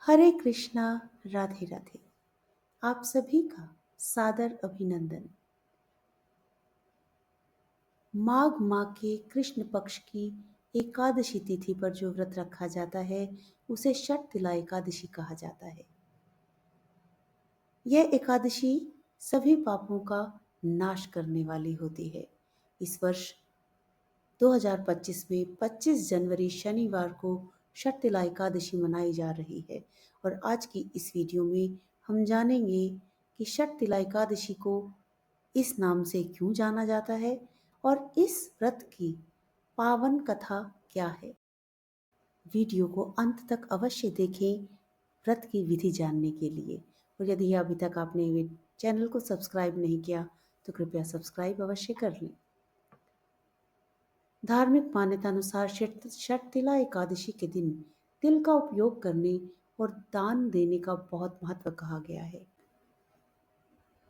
हरे कृष्णा। राधे राधे। आप सभी का सादर अभिनंदन। माघ माह के कृष्ण पक्ष की एकादशी तिथि पर जो व्रत रखा जाता है उसे षटतिला एकादशी कहा जाता है। यह एकादशी सभी पापों का नाश करने वाली होती है। इस वर्ष 2025 में 25 जनवरी शनिवार को षटतिला एकादशी मनाई जा रही है और आज की इस वीडियो में हम जानेंगे कि षटतिला एकादशी को इस नाम से क्यों जाना जाता है और इस व्रत की पावन कथा क्या है। वीडियो को अंत तक अवश्य देखें व्रत की विधि जानने के लिए। और यदि अभी तक आपने चैनल को सब्सक्राइब नहीं किया तो कृपया सब्सक्राइब अवश्य कर लें। धार्मिक मान्यता अनुसार षटतिला एकादशी के दिन तिल का उपयोग करने और दान देने का बहुत महत्व कहा गया है।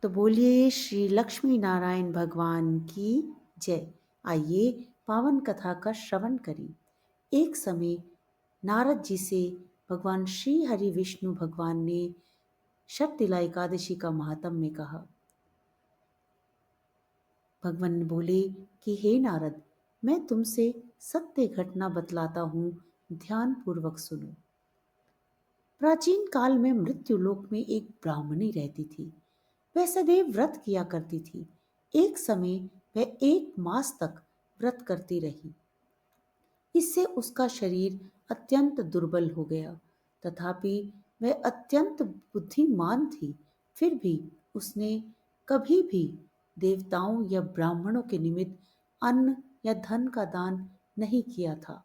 तो बोलिए श्री लक्ष्मी नारायण भगवान की जय। आइए पावन कथा का श्रवण करें। एक समय नारद जी से भगवान श्री हरि विष्णु भगवान ने षटतिला एकादशी का महात्म्य कहा। भगवान बोले कि हे नारद, मैं तुमसे सत्य घटना बतलाता हूँ, ध्यान पूर्वक सुनो। प्राचीन काल में मृत्युलोक में एक ब्राह्मणी रहती थी। वह सदैव व्रत किया करती थी। एक समय वह 1 मास तक व्रत करती रही। इससे उसका शरीर अत्यंत दुर्बल हो गया। तथापि वह अत्यंत बुद्धिमान थी। फिर भी उसने कभी भी देवताओं या ब्राह्मणों के निमित्त अन्न या धन का दान नहीं किया था।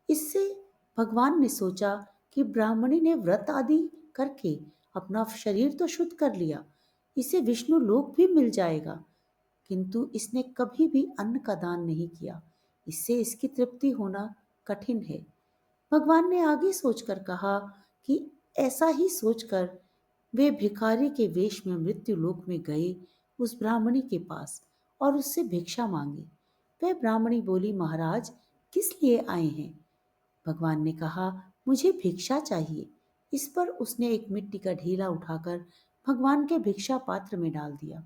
इससे भगवान ने सोचा कि ब्राह्मणी ने व्रत आदि करके अपना शरीर तो शुद्ध कर लिया, इसे विष्णु लोक भी मिल जाएगा, किंतु इसने कभी भी अन्न का दान नहीं किया। इससे इसकी तृप्ति होना कठिन है। भगवान ने आगे सोचकर कहा कि ऐसा ही सोचकर वे भिखारी के वेश में मृत्यु लोक में गए उस ब्राह्मणी के पास और उससे भिक्षा मांगी। वह ब्राह्मणी बोली, महाराज, किस लिए आए हैं? भगवान ने कहा, मुझे भिक्षा चाहिए। इस पर उसने एक मिट्टी का ढीला उठाकर भगवान के भिक्षा पात्र में डाल दिया।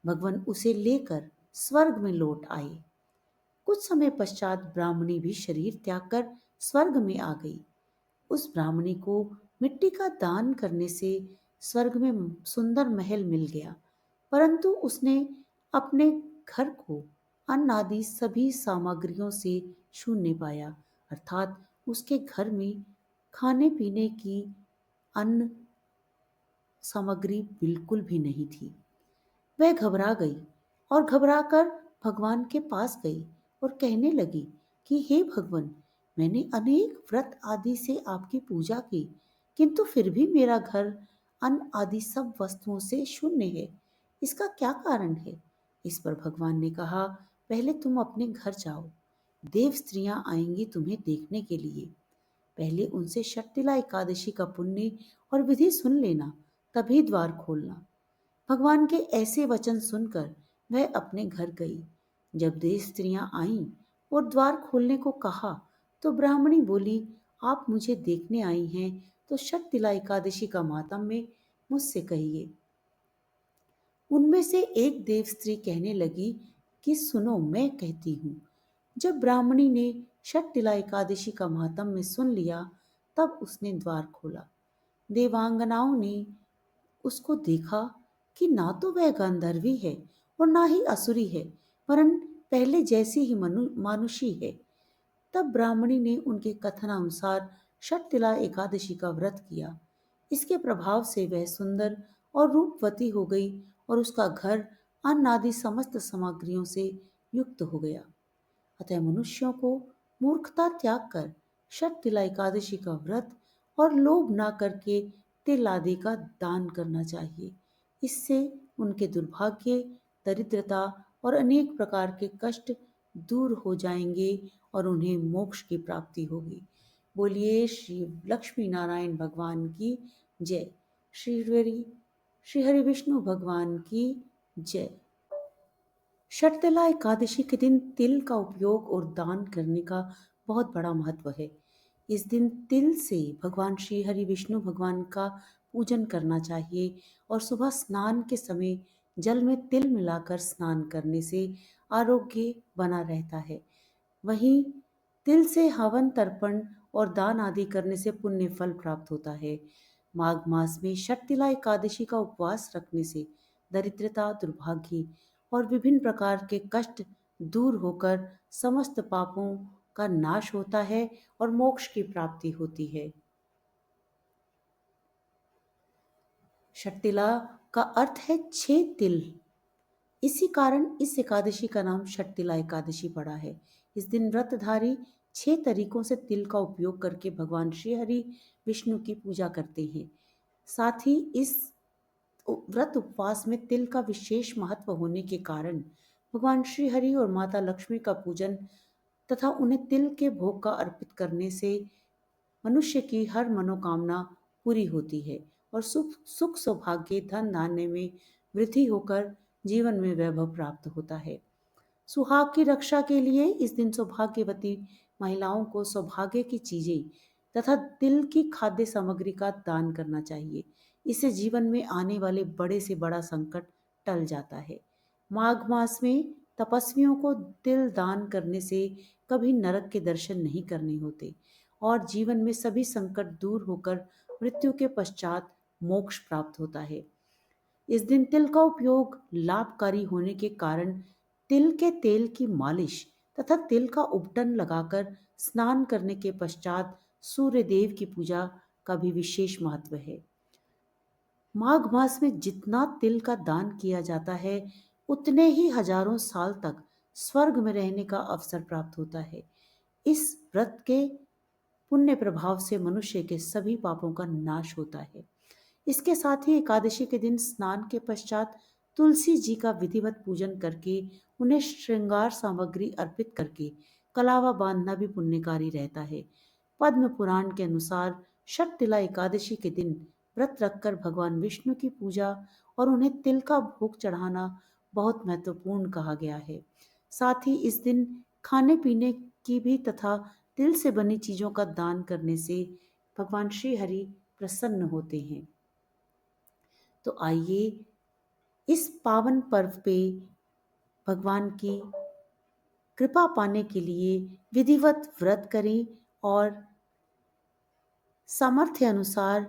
भगवान उसे लेकर स्वर्ग में लौट आए। कुछ समय पश्चात ब्राह्मणी भी शरीर त्याग कर स्वर्ग में आ गई। उस ब्राह्मणी को मिट्टी का दान करने से स्वर्ग में सुंदर महल मिल गया, परंतु उसने अपने घर को अन्न आदि सभी सामग्रियों से शून्य पाया, अर्थात उसके घर में खाने पीने की अन्न सामग्री बिल्कुल भी नहीं थी। वह घबरा गई और घबराकर भगवान के पास गई और कहने लगी कि हे भगवान, मैंने अनेक व्रत आदि से आपकी पूजा की, किंतु फिर भी मेरा घर अन्न आदि सब वस्तुओं से शून्य है। इसका क्या कारण है? इस पर भगवान ने कहा, पहले तुम अपने घर जाओ। देव स्त्रियां आएंगी तुम्हें देखने के लिए। पहले उनसे षटतिला एकादशी का पुण्य और विधि सुन लेना, तभी द्वार खोलना। भगवान के ऐसे वचन सुनकर वह अपने घर गई। जब देव स्त्रियां आईं और द्वार खोलने को कहा तो ब्राह्मणी बोली, आप मुझे देखने आई हैं तो षटतिला एकादशी का मातम्य मुझसे कहिए। उनमें से एक देव स्त्री कहने लगी कि सुनो, मैं कहती हूँ। जब ब्राह्मणी ने षटतिला एकादशी का मातम्य सुन लिया तब उसने द्वार खोला। देवांगनाओं ने उसको देखा कि ना तो वह गांधर्वी है और ना ही असुरी है, वरन पहले जैसी ही मानुषी है। तब ब्राह्मणी ने उनके कथनानुसार षटतिला एकादशी का व्रत किया। इसके प्रभाव से वह सुंदर और रूपवती हो गई और उसका घर अन्न आदि समस्त सामग्रियों से युक्त हो गया। अतः मनुष्यों को मूर्खता त्याग कर षटतिला एकादशी का व्रत और लोभ ना करके तिल आदि का दान करना चाहिए। इससे उनके दुर्भाग्य, दरिद्रता और अनेक प्रकार के कष्ट दूर हो जाएंगे और उन्हें मोक्ष की प्राप्ति होगी। बोलिए श्री लक्ष्मी नारायण भगवान की जय। श्री हरि विष्णु भगवान की जय। षटतिला एकादशी के दिन तिल का उपयोग और दान करने का बहुत बड़ा महत्व है। इस दिन तिल से भगवान श्री हरि विष्णु भगवान का पूजन करना चाहिए और सुबह स्नान के समय जल में तिल मिलाकर स्नान करने से आरोग्य बना रहता है। वहीं तिल से हवन तर्पण और दान आदि करने से पुण्य फल प्राप्त होता है। माघ मास में षटतिला एकादशी का उपवास रखने से दरिद्रता, दुर्भाग्य और विभिन्न प्रकार के कष्ट दूर होकर समस्त पापों का नाश होता है और मोक्ष की प्राप्ति होती है। षटतिला का अर्थ है 6 तिल। इसी कारण इस एकादशी का नाम षटतिला एकादशी पड़ा है। इस दिन व्रतधारी 6 तरीकों से तिल का उपयोग करके भगवान श्री हरि विष्णु की पूजा करते हैं। साथ ही इस व्रत उपवास में तिल का विशेष महत्व होने के कारण भगवान श्री हरि और माता लक्ष्मी का पूजन तथा उन्हें तिल के भोग का अर्पित करने से मनुष्य की हर मनोकामना पूरी होती है और सुख सुख सौभाग्य धन धान्य में वृद्धि होकर जीवन में वैभव प्राप्त होता है। सुहाग की रक्षा के लिए इस दिन सौभाग्यवती महिलाओं को सौभाग्य की चीजें तथा तिल की खाद्य सामग्री का दान करना चाहिए। इससे जीवन में आने वाले बड़े से बड़ा संकट टल जाता है। माघ मास में तपस्वियों को तिल दान करने से कभी नरक के दर्शन नहीं करने होते और जीवन में सभी संकट दूर होकर मृत्यु के पश्चात मोक्ष प्राप्त होता है। इस दिन तिल का उपयोग लाभकारी होने के कारण तिल के तेल की मालिश तथा तिल का उपटन लगाकर स्नान करने के पश्चात सूर्य देव की पूजा का भी विशेष महत्व है। माघ मास में जितना तिल का दान किया जाता है उतने ही हजारों साल तक स्वर्ग में रहने का अवसर प्राप्त होता है। इस व्रत के पुण्य प्रभाव से मनुष्य के सभी पापों का नाश होता है। इसके साथ ही एकादशी के दिन स्नान के पश्चात तुलसी जी का विधिवत पूजन करके उन्हें श्रृंगार सामग्री अर्पित करके कलावा बांधना भी पुण्यकारी रहता है। पद्म पुराण के अनुसार षटतिला एकादशी के दिन व्रत रखकर भगवान विष्णु की पूजा और उन्हें तिल का भोग चढ़ाना बहुत महत्वपूर्ण कहा गया है। साथ ही इस दिन खाने पीने की भी तथा तिल से बनी चीजों का दान करने से भगवान श्री हरि प्रसन्न होते हैं। तो आइए इस पावन पर्व पे भगवान की कृपा पाने के लिए विधिवत व्रत करें और सामर्थ्य अनुसार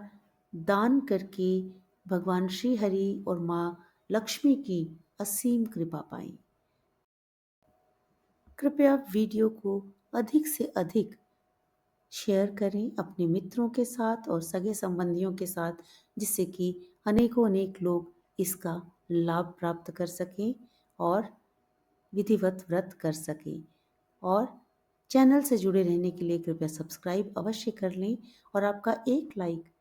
दान करके भगवान श्री हरि और माँ लक्ष्मी की असीम कृपा पाएं। कृपया वीडियो को अधिक से अधिक शेयर करें अपने मित्रों के साथ और सगे संबंधियों के साथ, जिससे कि अनेकों अनेक लोग इसका लाभ प्राप्त कर सकें और विधिवत व्रत कर सकें। और चैनल से जुड़े रहने के लिए कृपया सब्सक्राइब अवश्य कर लें और आपका एक लाइक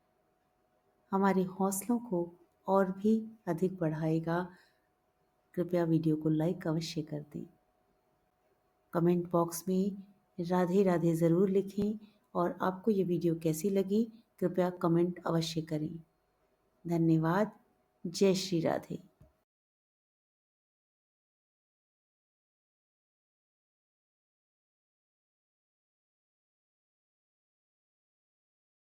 हमारे हौसलों को और भी अधिक बढ़ाएगा। कृपया वीडियो को लाइक अवश्य कर दें। कमेंट बॉक्स में राधे राधे ज़रूर लिखें और आपको ये वीडियो कैसी लगी कृपया कमेंट अवश्य करें। धन्यवाद। जय श्री राधे।